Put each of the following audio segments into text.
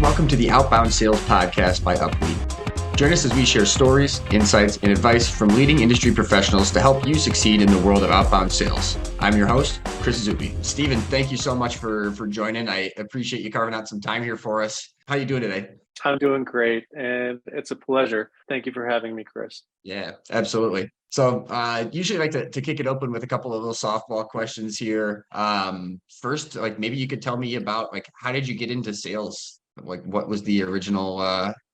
Welcome to the Outbound Sales Podcast by UpLead. Join us as we share stories, insights, and advice from leading industry professionals to help you succeed in the world of outbound sales. I'm your host, Chris Zuby. Steven, thank you so much for joining. I appreciate you carving out some time here for us. How are you doing today? I'm doing great, and it's a pleasure. Thank you for having me, Chris. Yeah, absolutely. So usually I like to kick it open with a couple of little softball questions here. First, maybe you could tell me about how did you get into sales? What was the original,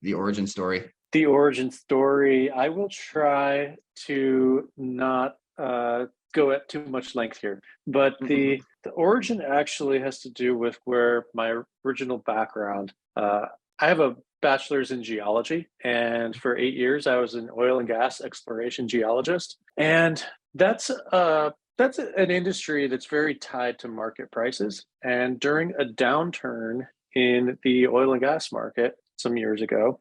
the origin story? The origin story, I will try to not go at too much length here, but the origin actually has to do with where my original background. I have a bachelor's in geology, and for 8 years I was an oil and gas exploration geologist, and that's an industry that's very tied to market prices. And during a downturn in the oil and gas market some years ago,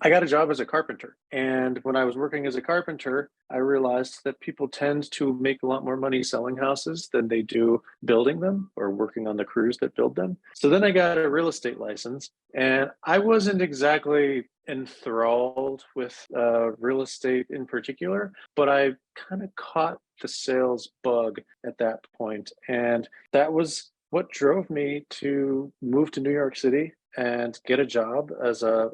I got a job as a carpenter. And when I was working as a carpenter, I realized that people tend to make a lot more money selling houses than they do building them or working on the crews that build them. So then I got a real estate license, and I wasn't exactly enthralled with real estate in particular, but I kind of caught the sales bug at that point. And that was what drove me to move to New York City and get a job as a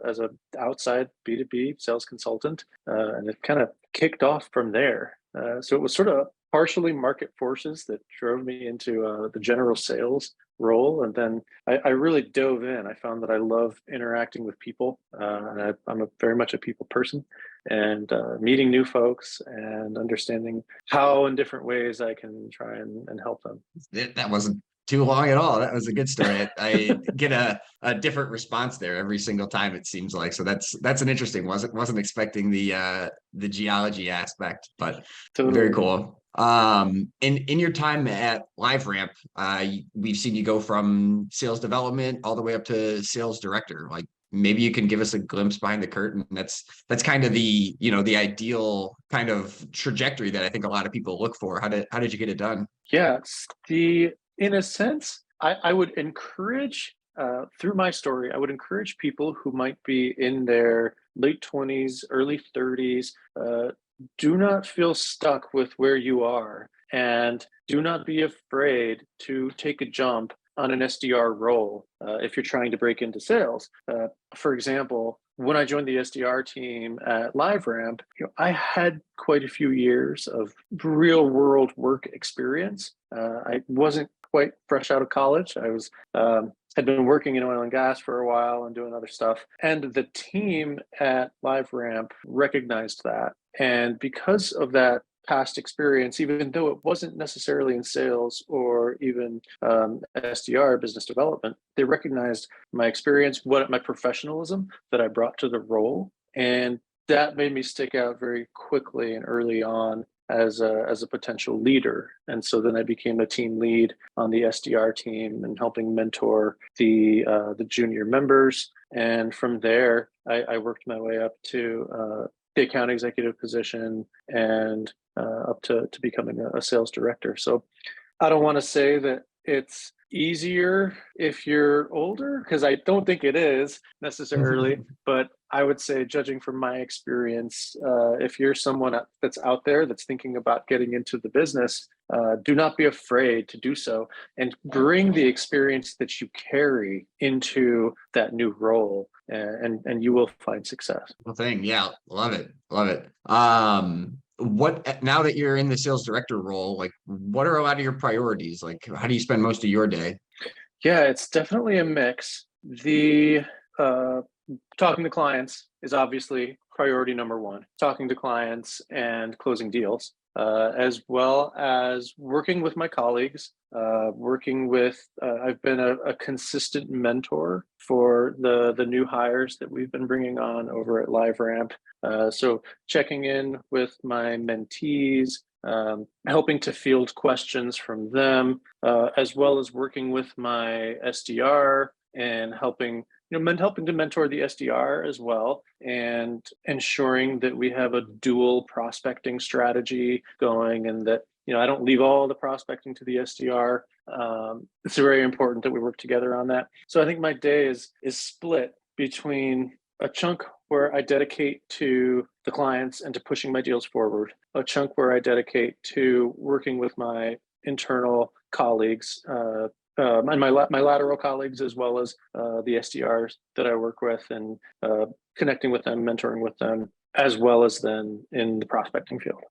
outside B2B sales consultant, and it kind of kicked off from there. So it was sort of partially market forces that drove me into the general sales role, and then I really dove in. I found that I love interacting with people, and I'm very much a people person, and meeting new folks and understanding how in different ways I can try and help them. That wasn't too long at all. That was a good story. I get a different response there every single time, it seems like. So that's an interesting. Wasn't expecting the geology aspect, but Totally. Very cool. In your time at LiveRamp, we've seen you go from sales development all the way up to sales director. Maybe you can give us a glimpse behind the curtain. That's kind of the ideal kind of trajectory that I think a lot of people look for. How did you get it done? Yes, in a sense, I would encourage, through my story, I would encourage people who might be in their late 20s, early 30s, do not feel stuck with where you are, and do not be afraid to take a jump on an SDR role if you're trying to break into sales. For example, when I joined the SDR team at LiveRamp, I had quite a few years of real world work experience. I wasn't quite fresh out of college. I was had been working in oil and gas for a while and doing other stuff. And the team at LiveRamp recognized that. And because of that past experience, even though it wasn't necessarily in sales or even SDR, business development, they recognized my experience, my professionalism that I brought to the role. And that made me stick out very quickly and early on as a potential leader. And so then I became a team lead on the SDR team and helping mentor the junior members. And from there, I worked my way up to the account executive position and up to becoming a sales director. So I don't want to say that it's easier if you're older, because I don't think it is necessarily, but I would say, judging from my experience, if you're someone that's out there that's thinking about getting into the business, do not be afraid to do so and bring the experience that you carry into that new role, and you will find success. Well, yeah, love it. What, now that you're in the sales director role, what are a lot of your priorities? How do you spend most of your day? Yeah, it's definitely a mix. The talking to clients is obviously priority number one. Talking to clients and closing deals, as well as working with my colleagues. I've been a consistent mentor for the new hires that we've been bringing on over at LiveRamp. So checking in with my mentees, helping to field questions from them, as well as working with my SDR and helping to mentor the SDR as well, and ensuring that we have a dual prospecting strategy going, and that I don't leave all the prospecting to the SDR. It's very important that we work together on that. So I think my day is split between a chunk where I dedicate to the clients and to pushing my deals forward, a chunk where I dedicate to working with my internal colleagues, and my lateral colleagues, as well as the SDRs that I work with, and connecting with them, mentoring with them, as well as then in the prospecting field.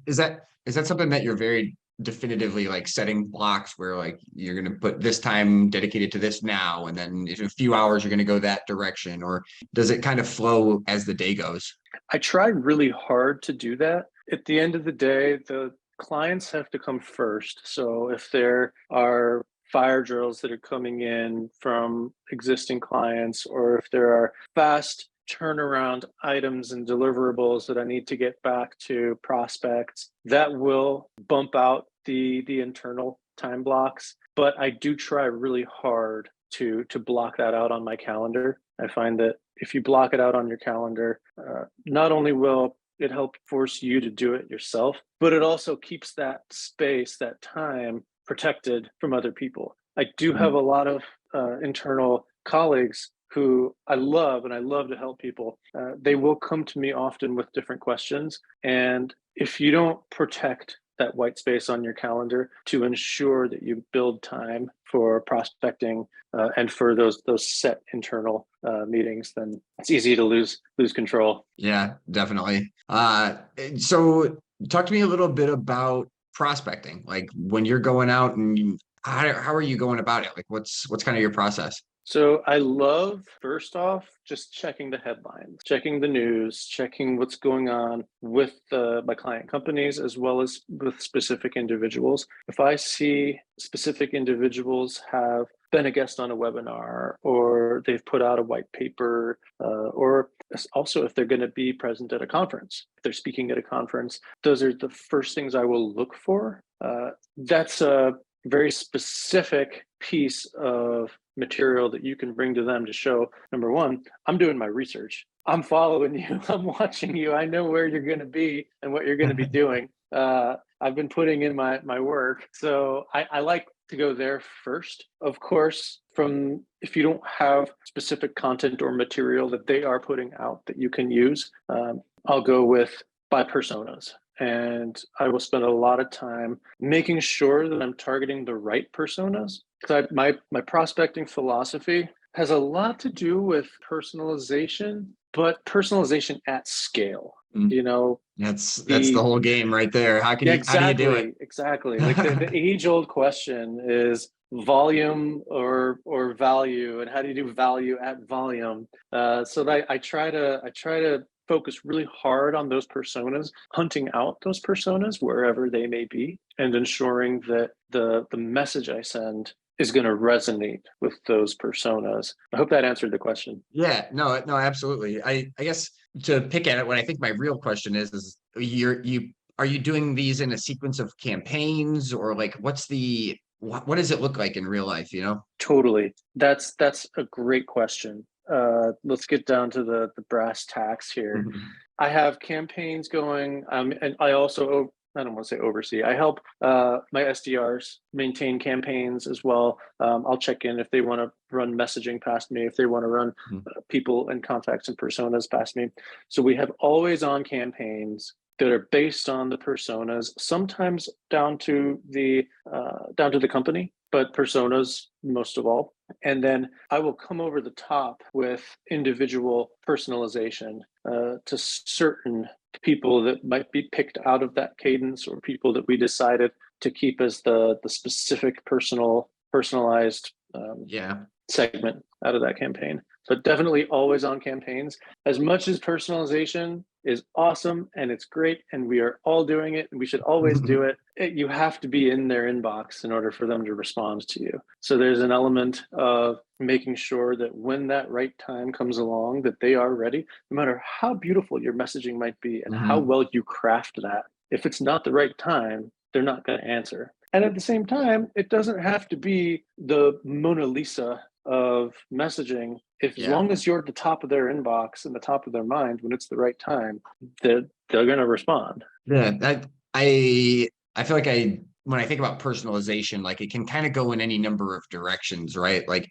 Is that something that you're very definitively like setting blocks where like you're going to put this time dedicated to this now, and then in a few hours you're going to go that direction, or does it kind of flow as the day goes? I try really hard to do that. At the end of the day, the clients have to come first. So if there are fire drills that are coming in from existing clients, or if there are fast turnaround items and deliverables that I need to get back to prospects, that will bump out the internal time blocks. But I do try really hard to block that out on my calendar. I find that if you block it out on your calendar, not only will it help force you to do it yourself, but it also keeps that space, that time protected from other people. I do have a lot of internal colleagues who I love, and I love to help people. They will come to me often with different questions. And if you don't protect that white space on your calendar to ensure that you build time for prospecting and for those set internal meetings, then it's easy to lose control. Yeah, definitely. So talk to me a little bit about prospecting. Like when you're going out, and how are you going about it? Like what's kind of your process? So I love, first off, just checking the headlines, checking the news, checking what's going on with my client companies, as well as with specific individuals. If I see specific individuals have been a guest on a webinar, or they've put out a white paper, or also if they're going to be present at a conference, if they're speaking at a conference, those are the first things I will look for. That's a very specific piece of material that you can bring to them to show, number one, I'm doing my research. I'm following you. I'm watching you. I know where you're going to be and what you're going to be doing. I've been putting in my work. So I like to go there first. Of course, if you don't have specific content or material that they are putting out that you can use, I'll go with by personas. And I will spend a lot of time making sure that I'm targeting the right personas. Because my prospecting philosophy has a lot to do with personalization, but personalization at scale. You know, that's the whole game right there. How do you do it? Exactly. Like the age-old question is volume or value, and how do you do value at volume? So that I try to focus really hard on those personas, hunting out those personas wherever they may be, and ensuring that the message I send is going to resonate with those personas. I hope that answered the question. Yeah, no, absolutely. I guess to pick at it, what I think my real question is are you doing these in a sequence of campaigns, or like what does it look like in real life, you know? Totally. That's a great question. Let's get down to the brass tacks here. Mm-hmm. I have campaigns going, and I also, I don't want to say oversee, I help my SDRs maintain campaigns as well. I'll check in if they want to run messaging past me, if they want to run people and contacts and personas past me. So we have always on campaigns that are based on the personas, sometimes down to the company, but personas most of all. And then I will come over the top with individual personalization to certain people that might be picked out of that cadence, or people that we decided to keep as the specific personalized segment out of that campaign. So definitely always on campaigns. As much as personalization is awesome and it's great and we are all doing it and we should always do it, you have to be in their inbox in order for them to respond to you. So there's an element of making sure that when that right time comes along, that they are ready, no matter how beautiful your messaging might be and how well you craft that. If it's not the right time, they're not going to answer. And at the same time, it doesn't have to be the Mona Lisa of messaging. As long as you're at the top of their inbox and the top of their mind when it's the right time, they're going to respond. Yeah, I feel like I when I think about personalization, like it can kind of go in any number of directions, right? Like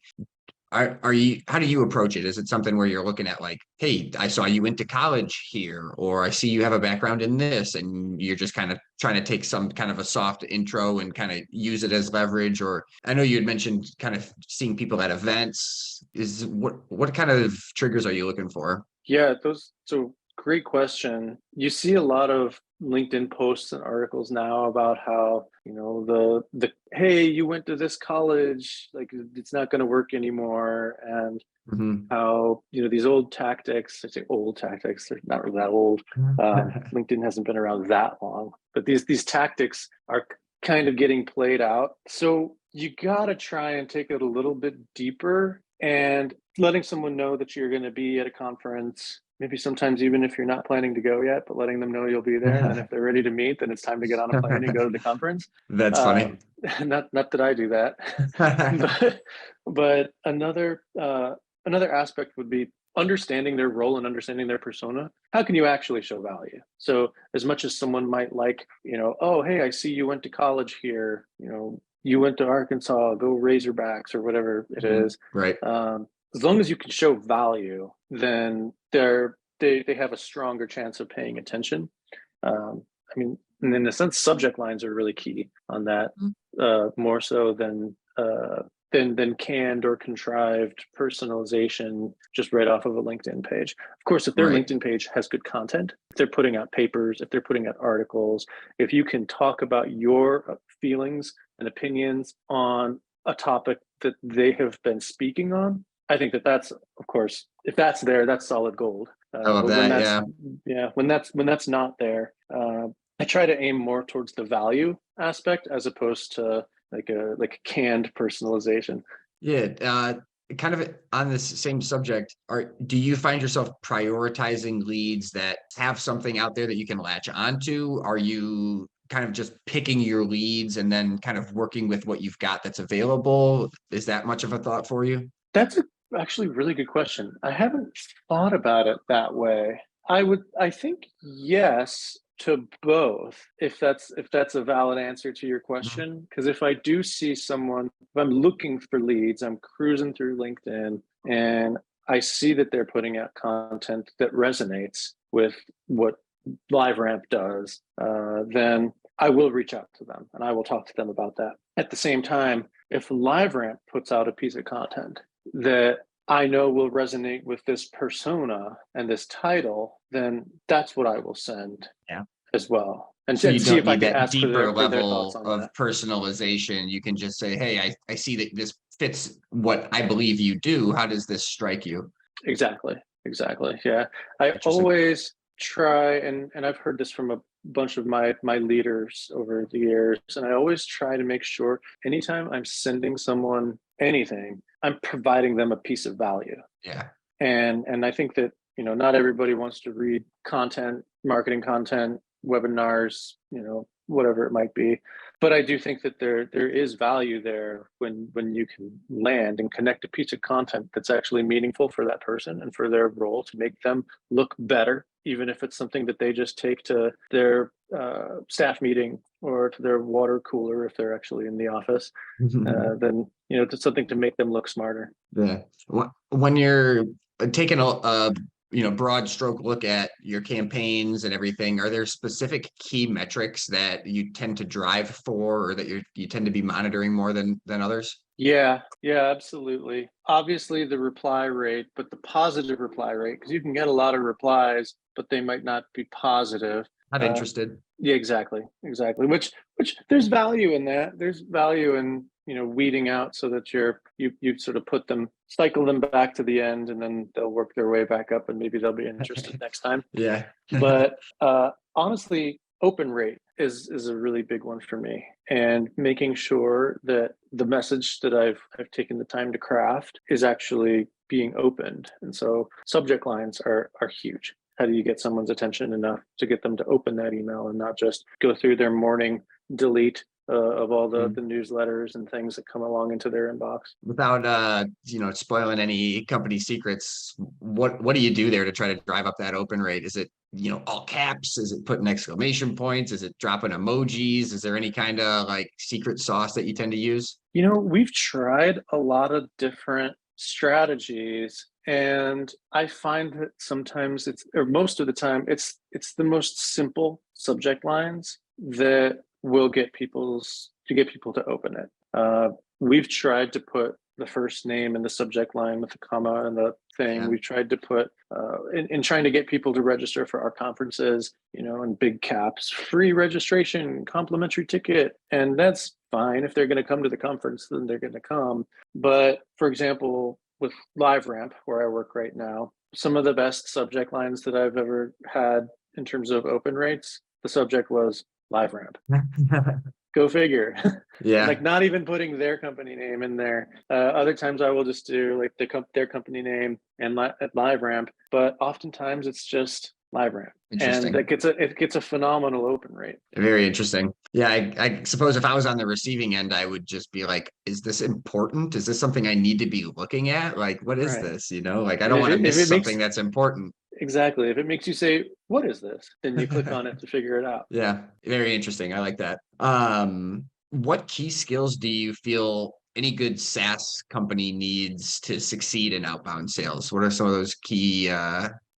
are you, how do you approach it? Is it something where you're looking at like, hey, I saw you went to college here, or I see you have a background in this, and you're just kind of trying to take some kind of a soft intro and kind of use it as leverage? Or I know you had mentioned kind of seeing people at events. Is what kind of triggers are you looking for? Yeah, so great question. You see a lot of LinkedIn posts and articles now about how, the hey, you went to this college, like it's not going to work anymore, and Mhm. how, these old tactics, I say old tactics, they're not really that old. LinkedIn hasn't been around that long, but these tactics are kind of getting played out. So you got to try and take it a little bit deeper, and letting someone know that you're going to be at a conference, maybe sometimes even if you're not planning to go yet, but letting them know you'll be there. And then if they're ready to meet, then it's time to get on a plane and go to the conference. That's funny. Not that I do that, but another aspect would be understanding their role and understanding their persona. How can you actually show value? So as much as someone might like, oh, hey, I see you went to college here, you went to Arkansas, go Razorbacks or whatever it is. Right. As long as you can show value, then they have a stronger chance of paying attention. I mean, and in a sense, subject lines are really key on that, more so than canned or contrived personalization just right off of a LinkedIn page. Of course, if their Right. LinkedIn page has good content, if they're putting out papers, if they're putting out articles, if you can talk about your feelings and opinions on a topic that they have been speaking on, I think that's, of course, if that's there, that's solid gold. I love But when that. that's, Yeah. yeah, when that's not there, I try to aim more towards the value aspect as opposed to like canned personalization. Yeah. Kind of on this same subject, do you find yourself prioritizing leads that have something out there that you can latch onto? Are you kind of just picking your leads and then kind of working with what you've got that's available? Is that much of a thought for you? That's actually a really good question. I haven't thought about it that way. I think yes to both, if that's a valid answer to your Mhm. question. Because if I do see someone, if I'm looking for leads, I'm cruising through LinkedIn and I see that they're putting out content that resonates with what LiveRamp does, then I will reach out to them and I will talk to them about that. At the same time, if LiveRamp puts out a piece of content that I know will resonate with this persona and this title, then that's what I will send Yeah. as well. So And you see don't if I need can that ask for deeper their thoughts level on of that. personalization. You can just say, hey, I see that this fits what I believe you do. How does this strike you? Exactly. Exactly. Yeah. I Interesting. always try, and I've heard this from a bunch of my leaders over the years, and I always try to make sure anytime I'm sending someone anything, I'm providing them a piece of value. Yeah. And I think that, not everybody wants to read content, marketing content, webinars, whatever it might be. But I do think that there is value there when you can land and connect a piece of content that's actually meaningful for that person and for their role to make them look better, even if it's something that they just take to their staff meeting or to their water cooler if they're actually in the office. Then it's something to make them look smarter. Yeah. When you're taking a broad stroke look at your campaigns and everything, are there specific key metrics that you tend to drive for, or that you tend to be monitoring more than others? Yeah, absolutely. Obviously, the reply rate, but the positive reply rate, because you can get a lot of replies, but they might not be positive. Not Uh, interested. yeah, exactly. Which there's value in that. There's value in weeding out so that you sort of put them, cycle them back to the end, and then they'll work their way back up, and maybe they'll be interested next time. Yeah. But honestly, open rate is a really big one for me, and making sure that the message that I've taken the time to craft is actually being opened. And so subject lines are huge. How do you get someone's attention enough to get them to open that email and not just go through their morning delete of all the newsletters and things that come along into their inbox. Without spoiling any company secrets, what do you do there to try to drive up that open rate? Is it all caps? Is it putting exclamation points? Is it dropping emojis? Is there any kind of like secret sauce that you tend to use? We've tried a lot of different strategies, and I find that sometimes most of the time it's the most simple subject lines that will get people to open it. We've tried to put the first name in the subject line with the comma and the thing. Yeah. We've tried to put in trying to get people to register for our conferences, in big caps, free registration, complimentary ticket. And that's fine. If they're going to come to the conference, then they're going to come. But for example, with LiveRamp, where I work right now, some of the best subject lines that I've ever had in terms of open rates, the subject was LiveRamp. Go figure. Yeah. Like not even putting their company name in there. Other times I will just do like their company name and at LiveRamp, but oftentimes it's just LiveRamp. And it gets a phenomenal open rate. Very interesting. Yeah, I suppose if I was on the receiving end, I would just be like, is this important? Is this something I need to be looking at? Like, what is this? Like, I don't want to miss something that's important. Exactly. If it makes you say, what is this? Then you click on it to figure it out. Yeah, very interesting. I like that. What key skills do you feel any good SaaS company needs to succeed in outbound sales? What are some of those key,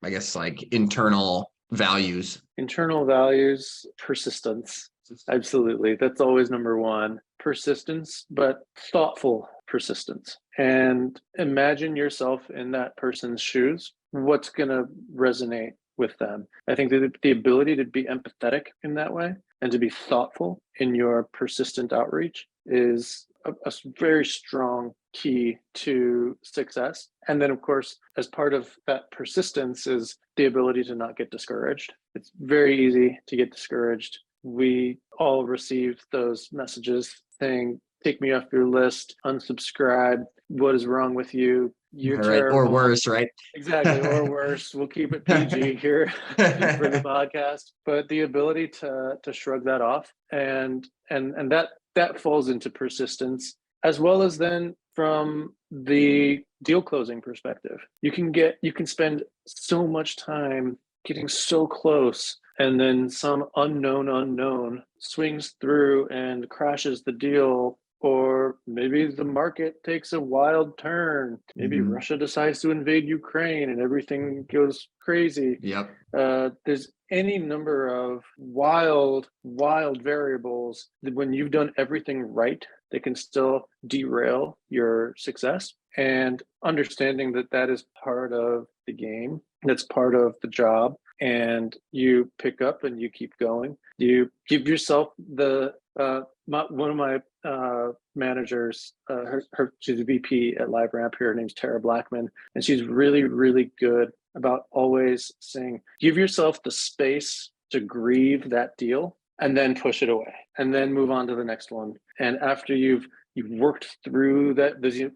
like internal values? Internal values, persistence. Absolutely. That's always number one. Persistence, but thoughtful persistence. And imagine yourself in that person's shoes. What's going to resonate with them? I think that the ability to be empathetic in that way and to be thoughtful in your persistent outreach is a very strong key to success. And then, of course, as part of that persistence is the ability to not get discouraged. It's very easy to get discouraged. We all receive those messages saying, take me off your list, unsubscribe, what is wrong with you? You're terrible. Or worse, right? Exactly, or worse. We'll keep it PG here for the podcast. But the ability to shrug that off and that falls into persistence, as well as then from the deal closing perspective. You can spend so much time getting so close, and then some unknown swings through and crashes the deal. Or maybe the market takes a wild turn. Maybe Russia decides to invade Ukraine and everything goes crazy. Yep. There's any number of wild variables that when you've done everything right, they can still derail your success. And understanding that is part of the game, that's part of the job. And you pick up and you keep going. You give yourself one of my managers, she's a VP at LiveRamp here. Her name's Tara Blackman, and she's really, really good about always saying, give yourself the space to grieve that deal and then push it away and then move on to the next one. And after you've worked through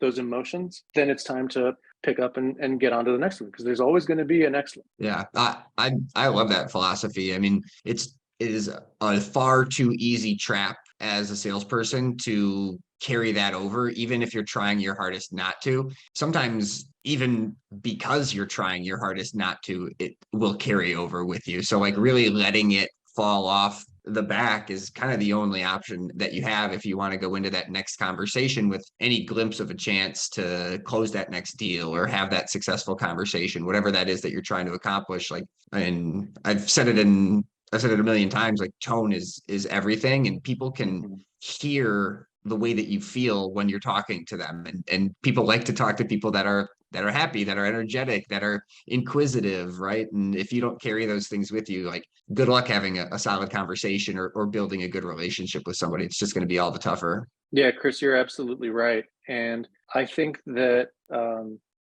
those emotions, then it's time to pick up and get on to the next one, because there's always going to be a next one. Yeah, I love that philosophy. I mean, it is a far too easy trap as a salesperson to carry that over, even if you're trying your hardest not to. Sometimes even because you're trying your hardest not to, it will carry over with you. So like really letting it fall off the back is kind of the only option that you have if you want to go into that next conversation with any glimpse of a chance to close that next deal or have that successful conversation, whatever that is that you're trying to accomplish. Like, and I've said it a million times, like tone is everything, and people can hear the way that you feel when you're talking to them. And people like to talk to people that are happy, that are energetic, that are inquisitive, right? And if you don't carry those things with you, like good luck having a solid conversation or building a good relationship with somebody. It's just going to be all the tougher. Yeah, Chris, you're absolutely right. And I think that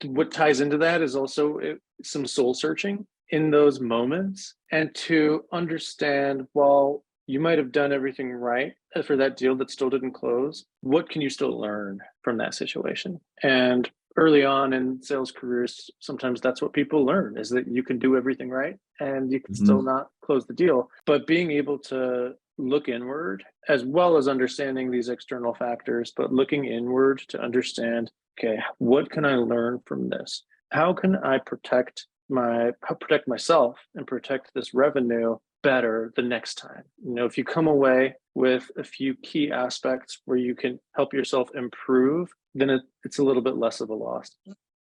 what ties into that is also some soul searching in those moments, and to understand, well, you might have done everything right for that deal that still didn't close. What can you still learn from that situation? And early on in sales careers, sometimes that's what people learn, is that you can do everything right and you can still not close the deal. But being able to look inward, as well as understanding these external factors, but looking inward to understand, okay, what can I learn from this? How can I protect myself and protect this revenue better the next time? If you come away with a few key aspects where you can help yourself improve, then it's a little bit less of a loss.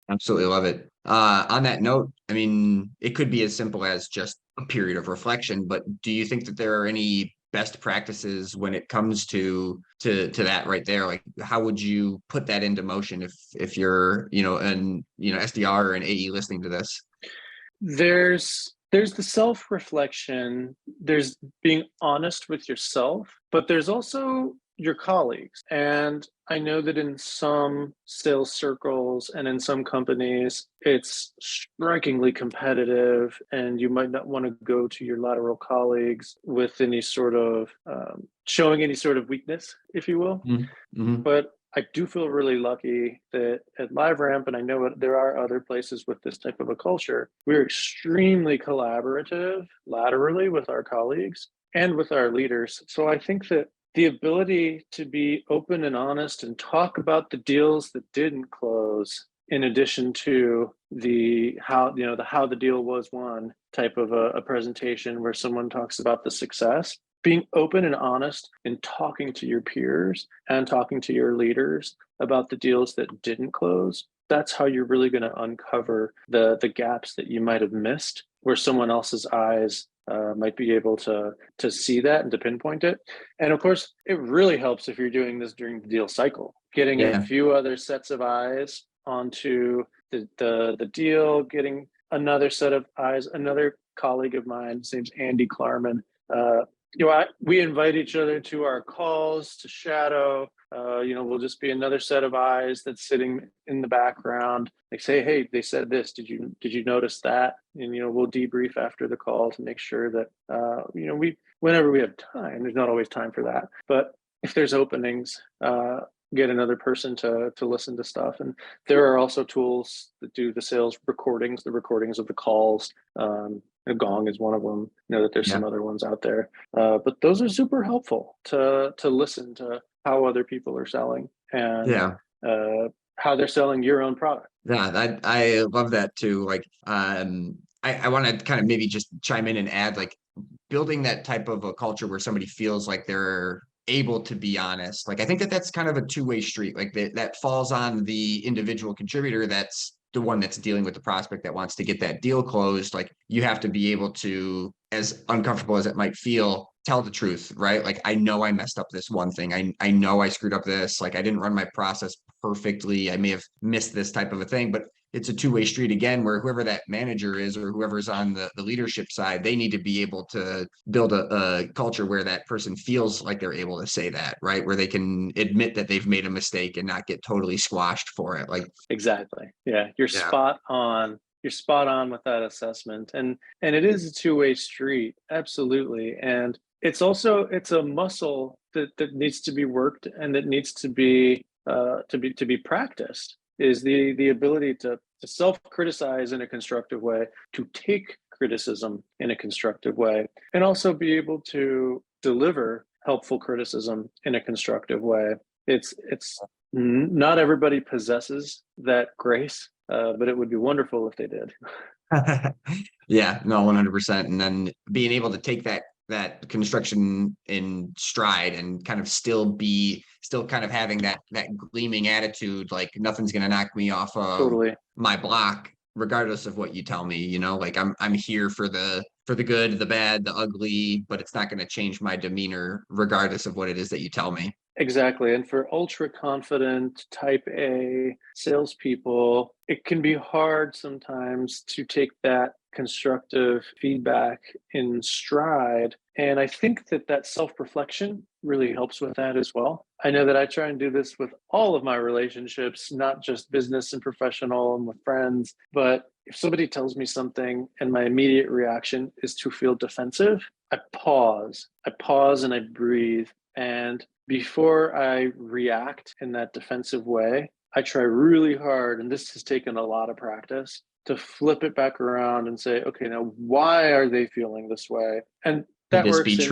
Absolutely love it. On that note, I mean, it could be as simple as just a period of reflection, but do you think that there are any best practices when it comes to that right there? Like, how would you put that into motion if you're, an SDR or an AE listening to this? There's the self-reflection, there's being honest with yourself, but there's also your colleagues. And I know that in some sales circles and in some companies, it's strikingly competitive, and you might not want to go to your lateral colleagues with any sort of showing any sort of weakness, if you will. Mm-hmm. But I do feel really lucky that at LiveRamp, and I know there are other places with this type of a culture, we're extremely collaborative laterally with our colleagues and with our leaders. So I think that the ability to be open and honest and talk about the deals that didn't close, in addition to the how the deal was won type of a presentation where someone talks about the success, being open and honest and talking to your peers and talking to your leaders about the deals that didn't close, that's how you're really going to uncover the gaps that you might have missed, where someone else's eyes might be able to see that and to pinpoint it. And of course, it really helps if you're doing this during the deal cycle, getting a few other sets of eyes onto the deal, getting another set of eyes. Another colleague of mine, his name's Andy Klarman. We invite each other to our calls to shadow. We'll just be another set of eyes that's sitting in the background. They say, "Hey, they said this. Did you notice that?" And we'll debrief after the call to make sure that whenever we have time. There's not always time for that, but if there's openings, get another person to listen to stuff. And there are also tools that do the sales recordings, the recordings of the calls. Gong is one of them. That there's some other ones out there, but those are super helpful to listen to how other people are selling and how they're selling your own product. Yeah, I love that too. Like, I want to kind of maybe just chime in and add, like, building that type of a culture where somebody feels like they're able to be honest. Like, I think that's kind of a two-way street. Like, that falls on the individual contributor that's the one that's dealing with the prospect that wants to get that deal closed. Like, you have to be able to, as uncomfortable as it might feel, tell the truth, right? Like, I know I messed up this one thing. I know I screwed up this. Like, I didn't run my process perfectly. I may have missed this type of a thing, but it's a two-way street again, where whoever that manager is or whoever's on the leadership side, they need to be able to build a culture where that person feels like they're able to say that, right? Where they can admit that they've made a mistake and not get totally squashed for it. Like, exactly. Yeah. You're spot on. You're spot on with that assessment. And it is a two-way street. Absolutely. And it's a muscle that needs to be worked and that needs to be practiced, is the ability to self-criticize in a constructive way, to take criticism in a constructive way, and also be able to deliver helpful criticism in a constructive way. It's not everybody possesses that grace, but it would be wonderful if they did. Yeah, no, 100%. And then being able to take that construction in stride and kind of still kind of having that gleaming attitude, like nothing's going to knock me off of my block, regardless of what you tell me. Like, I'm here for the good, the bad, the ugly, but it's not going to change my demeanor regardless of what it is that you tell me. Exactly. And for ultra confident type A salespeople, it can be hard sometimes to take that constructive feedback in stride. And I think that self-reflection really helps with that as well. I know that I try and do this with all of my relationships, not just business and professional and with friends, but if somebody tells me something and my immediate reaction is to feel defensive, I pause and I breathe. And before I react in that defensive way, I try really hard, and this has taken a lot of practice, to flip it back around and say, okay, now why are they feeling this way? And that works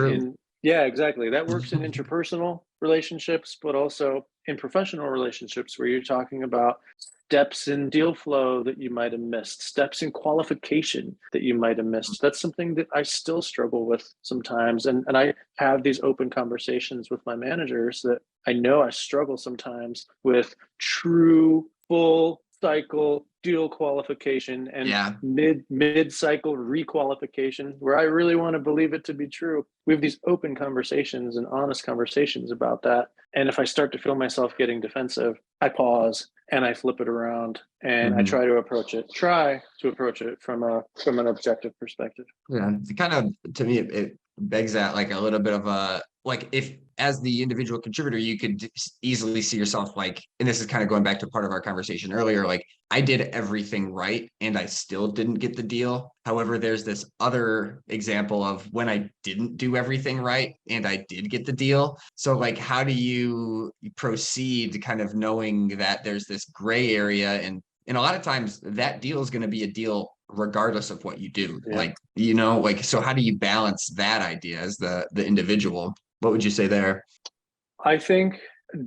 Yeah, exactly. That works in interpersonal relationships, but also in professional relationships where you're talking about steps in deal flow that you might have missed, steps in qualification that you might have missed. That's something that I still struggle with sometimes. And I have these open conversations with my managers that I know I struggle sometimes with true full cycle deal qualification and Yeah. mid cycle requalification, where I really want to believe it to be true. We have these open conversations and honest conversations about that. And if I start to feel myself getting defensive, I pause and I flip it around and I Mhm. try to approach it from an objective perspective. Yeah, it kind of, to me, it begs that like a little bit of a, like, if as the individual contributor, you could easily see yourself like, and this is kind of going back to part of our conversation earlier, like I did everything right and I still didn't get the deal. However, there's this other example of when I didn't do everything right and I did get the deal. So like, how do you proceed kind of knowing that there's this gray area, and a lot of times that deal is going to be a deal regardless of what you do. Yeah. Like, you know, like, so how do you balance that idea as the individual? What would you say there? I think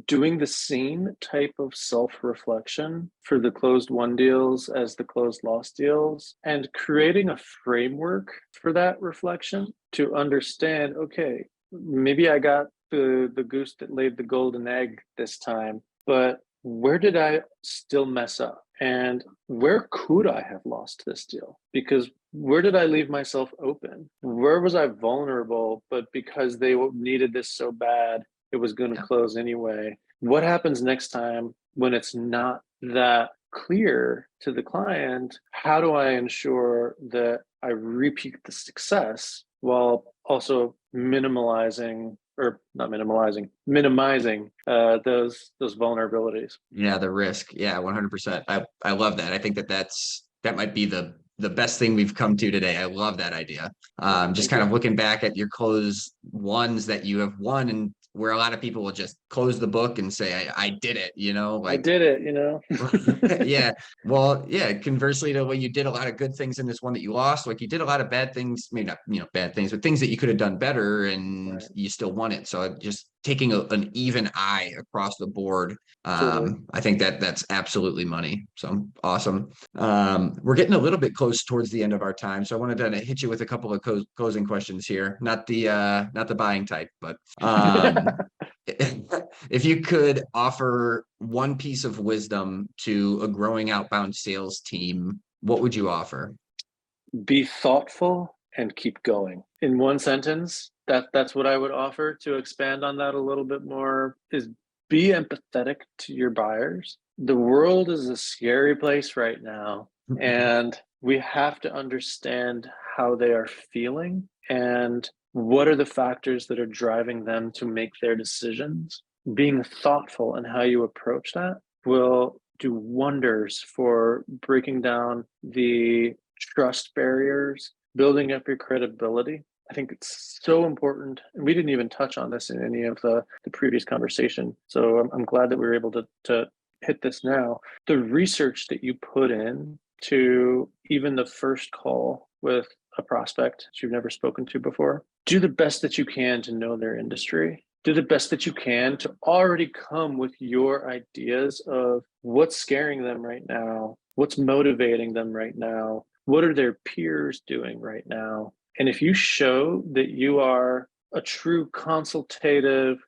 doing the same type of self-reflection for the closed won deals as the closed lost deals, and creating a framework for that reflection to understand, okay, maybe I got the goose that laid the golden egg this time, but where did I still mess up? And where could I have lost this deal? Because where did I leave myself open? Where was I vulnerable, but because they needed this so bad, it was going to Yeah. close anyway? What happens next time when it's not that clear to the client? How do I ensure that I repeat the success while also minimizing those vulnerabilities? Yeah, the risk. Yeah, 100%. I love that. I think that might be the best thing we've come to today. I love that idea. Just Thank kind you. of looking back at your close ones that you have won, and where a lot of people will just close the book and say, I did it, you know, I like, did it. yeah. Well, yeah. Conversely to what you did a lot of good things in this one that you lost, like you did a lot of bad things, maybe not, bad things, but things that you could have done better and Right. you still won it. So just taking an even eye across the board. Totally. I think that's absolutely money. So awesome. We're getting a little bit close towards the end of our time. So I wanted to hit you with a couple of closing questions here. Not the buying type, but, if you could offer one piece of wisdom to a growing outbound sales team, what would you offer? Be thoughtful and keep going. In one sentence, that's what I would offer. To expand on that a little bit more is be empathetic to your buyers. The world is a scary place right now, and we have to understand how they are feeling and what are the factors that are driving them to make their decisions. Being thoughtful in how you approach that will do wonders for breaking down the trust barriers, building up your credibility. I think it's so important. And we didn't even touch on this in any of the previous conversation. So I'm glad that we were able to hit this now. The research that you put in to even the first call with a prospect that you've never spoken to before, do the best that you can to know their industry. Do the best that you can to already come with your ideas of what's scaring them right now, what's motivating them right now, what are their peers doing right now. And if you show that you are a true consultative,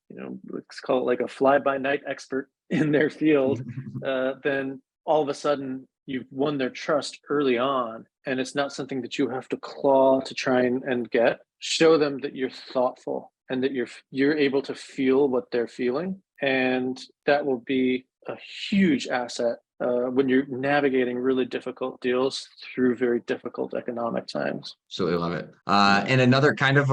let's call it like a fly-by-night expert in their field, then all of a sudden you've won their trust early on, and it's not something that you have to claw to try and get. Show them that you're thoughtful and that you're able to feel what they're feeling, and that will be a huge asset when you're navigating really difficult deals through very difficult economic times. Absolutely love it. Yeah. And another kind of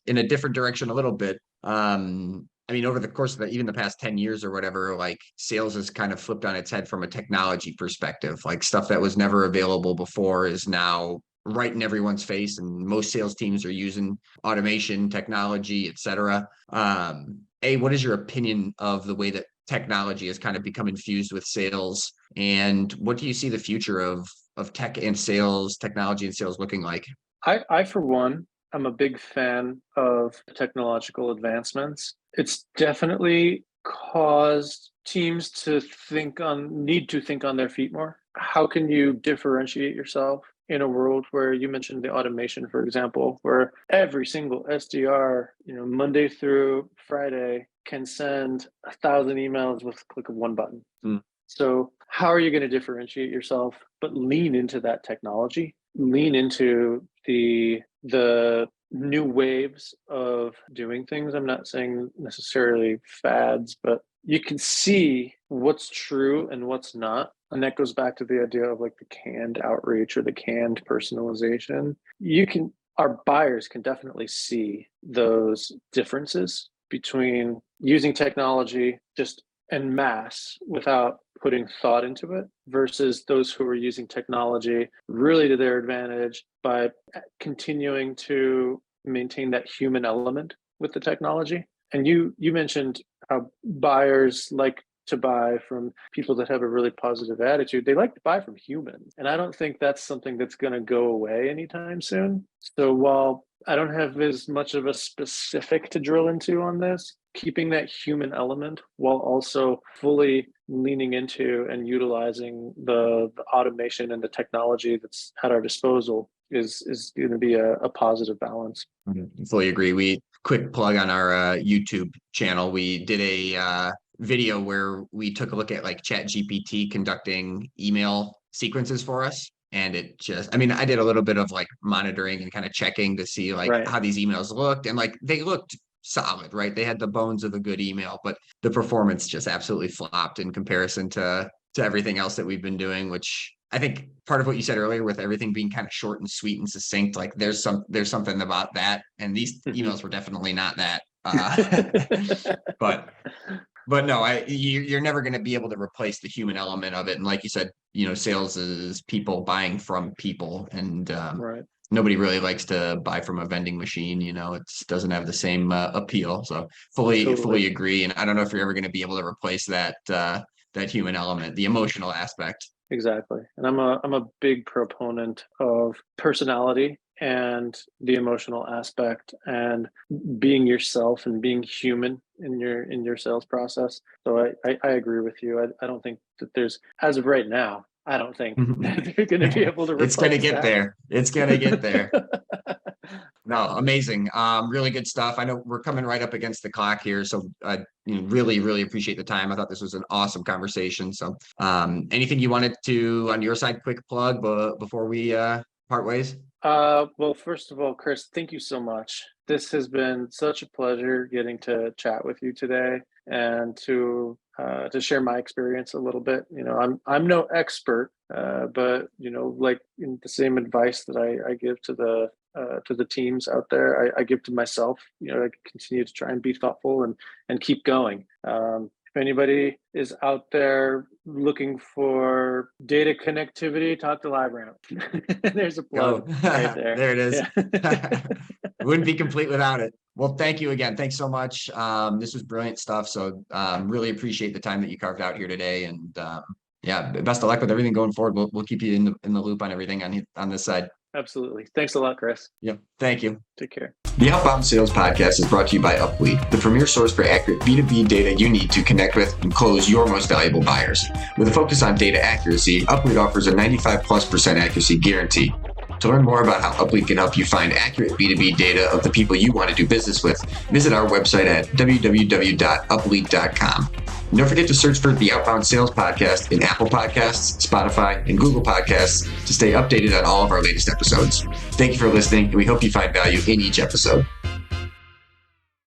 in a different direction a little bit. I mean, over the course of even the past 10 years or whatever, like sales has kind of flipped on its head from a technology perspective. Like stuff that was never available before is now right in everyone's face, and most sales teams are using automation, technology, et cetera. What is your opinion of the way that technology has kind of become infused with sales, and what do you see the future of tech and sales, technology and sales looking like? I for one, I'm a big fan of technological advancements. It's definitely caused teams to need to think on their feet more. How can you differentiate yourself in a world where you mentioned the automation, for example, where every single SDR, Monday through Friday can send 1,000 emails with a click of one button. So how are you going to differentiate yourself, but lean into that technology, lean into the new waves of doing things? I'm not saying necessarily fads, but you can see what's true and what's not. And that goes back to the idea of like the canned outreach or the canned personalization. Our buyers can definitely see those differences between using technology just en masse without putting thought into it versus those who are using technology really to their advantage by continuing to maintain that human element with the technology. And you mentioned how buyers like to buy from people that have a really positive attitude. They like to buy from humans. And I don't think that's something that's going to go away anytime soon. So while I don't have as much of a specific to drill into on this, keeping that human element while also fully leaning into and utilizing the automation and the technology that's at our disposal is going to be a positive balance. I fully agree. Quick plug on our YouTube channel. We did a video where we took a look at like ChatGPT conducting email sequences for us. And I did a little bit of like monitoring and kind of checking to see like how these emails looked, and like they looked solid, right? They had the bones of a good email, but the performance just absolutely flopped in comparison to everything else that we've been doing, which I think part of what you said earlier with everything being kind of short and sweet and succinct, like there's something about that. And these emails were definitely not that. But no, you're never going to be able to replace the human element of it. And like you said, sales is people buying from people, and nobody really likes to buy from a vending machine. It doesn't have the same appeal. So fully agree. And I don't know if you're ever going to be able to replace that human element, the emotional aspect. Exactly. And I'm a big proponent of personality and the emotional aspect and being yourself and being human in your sales process. So I agree with you. I don't think that there's, as of right now, I don't think that they're going to be able to replace It's going to get that. there. It's going to get there. No, amazing. Really good stuff. I know we're coming right up against the clock here. So I really, really appreciate the time. I thought this was an awesome conversation. So anything you wanted to, on your side, quick plug before we part ways? Well, first of all, Chris, thank you so much. This has been such a pleasure getting to chat with you today and to share my experience a little bit. I'm no expert, but like in the same advice that I give to the teams out there, I give to myself. I continue to try and be thoughtful and keep going. If anybody is out there looking for data connectivity, talk to LiveRamp. There's a plug right there. There it is. Yeah. Wouldn't be complete without it. Well, thank you again. Thanks so much. This was brilliant stuff. So really appreciate the time that you carved out here today. And best of luck with everything going forward. We'll keep you in the loop on everything on this side. Absolutely. Thanks a lot, Chris. Yep. Thank you. Take care. The Outbound Sales Podcast is brought to you by UpLead, the premier source for accurate B2B data you need to connect with and close your most valuable buyers. With a focus on data accuracy, UpLead offers a 95+% accuracy guarantee. To learn more about how UpLead can help you find accurate B2B data of the people you want to do business with, visit our website at www.uplead.com. And don't forget to search for the Outbound Sales Podcast in Apple Podcasts, Spotify, and Google Podcasts to stay updated on all of our latest episodes. Thank you for listening, and we hope you find value in each episode.